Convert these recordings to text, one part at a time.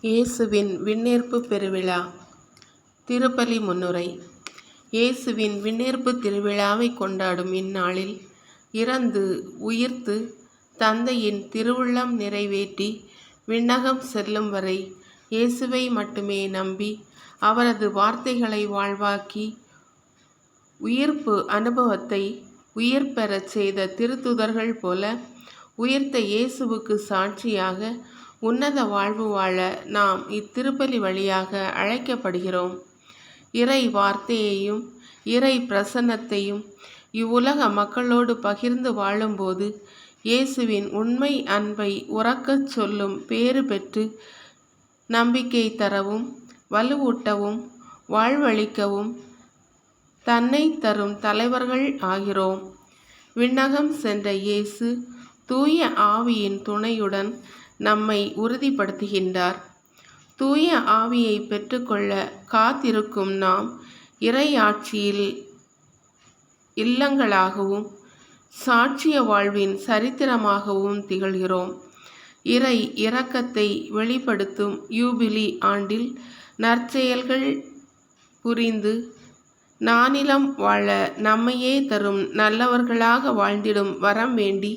இயேசுவின் விண்ணேற்பு பெருவிழா. திருப்பலி முன்னுரை. இயேசுவின் விண்ணேற்பு திருவிழாவை கொண்டாடும் இந்நாளில் இறந்து உயிர்த்து தந்தையின் திருவுள்ளம் நிறைவேற்றி விண்ணகம் செல்லும் வரை இயேசுவை மட்டுமே நம்பி அவரது வார்த்தைகளை வாழ்வாக்கி உயிர்ப்பு அனுபவத்தை உயிர் பெறச் செய்த திருத்துதர்கள் போல உயிர்த்த இயேசுவுக்கு சாட்சியாக உன்னத வாழ்வு வாழ நாம் இத்திருப்பலி வழியாக அழைக்கப்படுகிறோம். இறை வார்த்தையையும் இறை பிரசன்னத்தையும் இவ்வுலக மக்களோடு பகிர்ந்து வாழும்போது இயேசுவின் உண்மை அன்பை உறக்கச் சொல்லும் பேறு பெற்று நம்பிக்கை தரவும் வலுவூட்டவும் வாழ்வளிக்கவும் தன்னை தரும் தலைவர்கள் ஆகிறோம். விண்ணகம் சென்ற இயேசு தூய ஆவியின் துணையுடன் நம்மை உறுதிப்படுத்துகின்றார். தூய ஆவியை பெற்றுக்கொள்ள காத்திருக்கும் நாம் இறையாட்சியில் இல்லங்களாகவும் சாட்சிய வாழ்வின் சரித்திரமாகவும் திகழ்கிறோம். இறை இரக்கத்தை வெளிப்படுத்தும் யூபிலி ஆண்டில் நற்செயல்கள் புரிந்து நானிலம் வாழ நம்மையே தரும் நல்லவர்களாக வாழ்ந்திடும் வரம் வேண்டி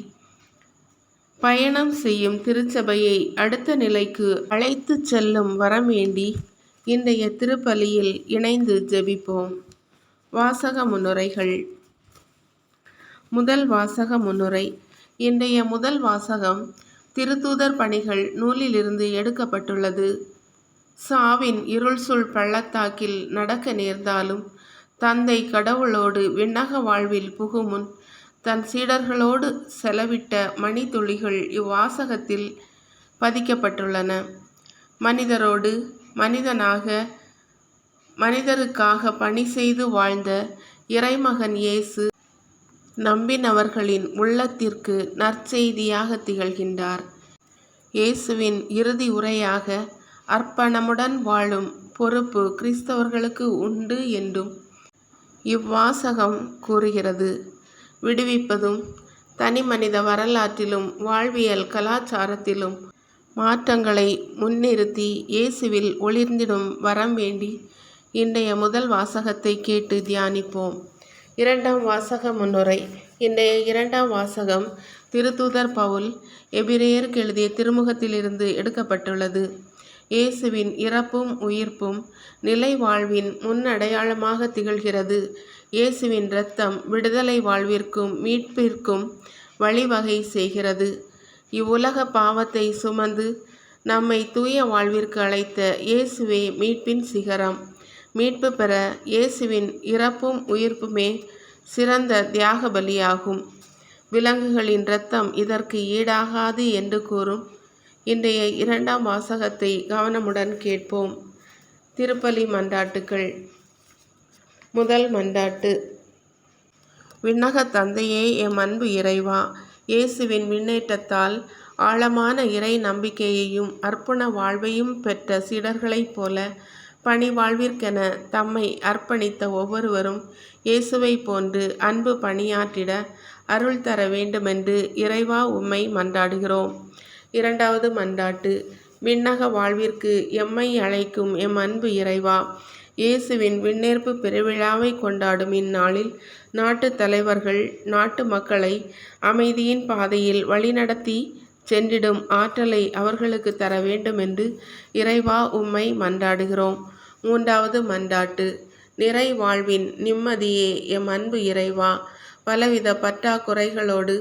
பயணம் செய்யும் திருச்சபையை அடுத்த நிலைக்கு அழைத்து செல்லும் வரம் வேண்டி இன்றைய திருப்பலியில் இணைந்து ஜெபிப்போம். வாசக முன்னுரைகள். முதல் வாசக முன்னுரை. இன்றைய முதல் வாசகம் திருத்தூதர் பணிகள் நூலிலிருந்து எடுக்கப்பட்டுள்ளது. சாவின் இருள் சூழ் பள்ளத்தாக்கில் நடக்க நேர்ந்தாலும் தந்தை கடவுளோடு விண்ணக வாழ்வில் புகுமுன் தன் சீடர்களோடு செலவிட்ட மணித்துளிகள் இவ்வாசகத்தில் பதிக்கப்பட்டுள்ளன. மனிதரோடு மனிதனாக மனிதருக்காக பணி செய்து வாழ்ந்த இறைமகன் இயேசு நம்பினவர்களின் உள்ளத்திற்கு நற்செய்தியாக திகழ்கின்றார். இயேசுவின் இறுதி உரையாக அர்ப்பணமுடன் வாழும் பொறுப்பு கிறிஸ்தவர்களுக்கு உண்டு என்றும் இவ்வாசகம் கூறுகிறது. விடுவிப்பதும் தனி மனித வரலாற்றிலும் வாழ்வியல் கலாச்சாரத்திலும் மாற்றங்களை முன்னிறுத்தி இயேசுவில் ஒளிர்ந்திடும் வரம் வேண்டி இன்றைய முதல் வாசகத்தை கேட்டு தியானிப்போம். இரண்டாம் வாசக முன்னுரை. இன்றைய இரண்டாம் வாசகம் திருத்தூதர் பவுல் எபிரேயருக்கு எழுதிய திருமுகத்திலிருந்து எடுக்கப்பட்டுள்ளது. இயேசுவின் இறப்பும் உயிர்ப்பும் நிலை வாழ்வின் முன்னடையாளமாக திகழ்கிறது. இயேசுவின் இரத்தம் விடுதலை வாழ்விற்கும் மீட்பிற்கும் வழிவகை செய்கிறது. இவ்வுலக பாவத்தை சுமந்து நம்மை தூய வாழ்விற்கு அழைத்த இயேசுவே மீட்பின் சிகரம். மீட்பு பெற இயேசுவின் இறப்பும் உயிர்ப்புமே சிறந்த தியாக பலியாகும். விலங்குகளின் இரத்தம் இதற்கு ஈடாகாது என்று கூறும் இன்றைய இரண்டாம் வாசகத்தை கவனமுடன் கேட்போம். திருப்பலி மன்றாட்டுக்கள். முதல் மன்றாட்டு. விண்ணக தந்தையே, எம் அன்பு இறைவா, இயேசுவின் விண்ணேற்றத்தால் ஆழமான இறை நம்பிக்கையையும் அர்ப்பண வாழ்வையும் பெற்ற சீடர்களைப் போல பணி வாழ்விற்கென தம்மை அர்ப்பணித்த ஒவ்வொருவரும் இயேசுவை போன்று அன்பு பணியாற்றிட அருள் தர வேண்டுமென்று இறைவா உம்மை மன்றாடுகிறோம். இரண்டாவது மன்றாட்டு. விண்ணக வாழ்விற்கு எம்மை அழைக்கும் எம் அன்பு இறைவா, இயேசுவின் விண்ணேற்பு பெருவிழாவை கொண்டாடும் இந்நாளில் நாட்டு தலைவர்கள் நாட்டு மக்களை அமைதியின் பாதையில் வழிநடத்தி சென்றிடும் ஆற்றலை அவர்களுக்கு தர வேண்டுமென்று இறைவா உம்மை மன்றாடுகிறோம். மூன்றாவது மன்றாட்டு. நிறை வாழ்வின் நிம்மதியே எம் அன்பு இறைவா, பலவித பற்றாக்குறைகளோடு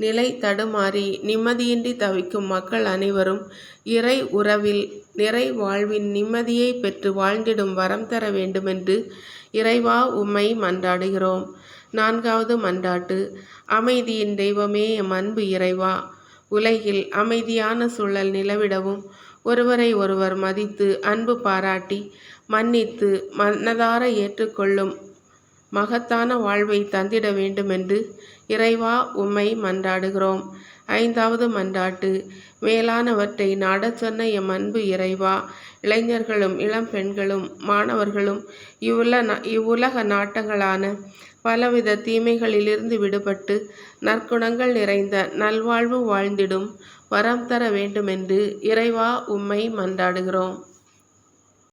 நிலை தடுமாறி நிம்மதியின்றி தவிக்கும் மக்கள் அனைவரும் இறை உறவில் நிறை வாழ்வின் நிம்மதியை பெற்று வாழ்ந்திடும் வரம் தர வேண்டுமென்று இறைவா உம்மை மன்றாடுகிறோம். நான்காவது மன்றாட்டு. அமைதியின் தெய்வமே எம் அன்பு இறைவா, உலகில் அமைதியான சூழல் நிலவிடவும் ஒருவரை ஒருவர் மதித்து அன்பு பாராட்டி மன்னித்து மனதார ஏற்றுக்கொள்ளும் மகத்தான வாழ்வை தந்திட வேண்டுமென்று இறைவா உம்மை மன்றாடுகிறோம். ஐந்தாவது மன்றாட்டு. மேலானவற்றை நாடச் சொன்ன எம் அன்பு இறைவா, இளைஞர்களும் இளம் பெண்களும் மாணவர்களும் இவ்வுலக நாட்டங்களான பலவித தீமைகளிலிருந்து விடுபட்டு நற்குணங்கள் நிறைந்த நல்வாழ்வு வாழ்ந்திடும் வரம் தர வேண்டுமென்று இறைவா உம்மை மன்றாடுகிறோம்.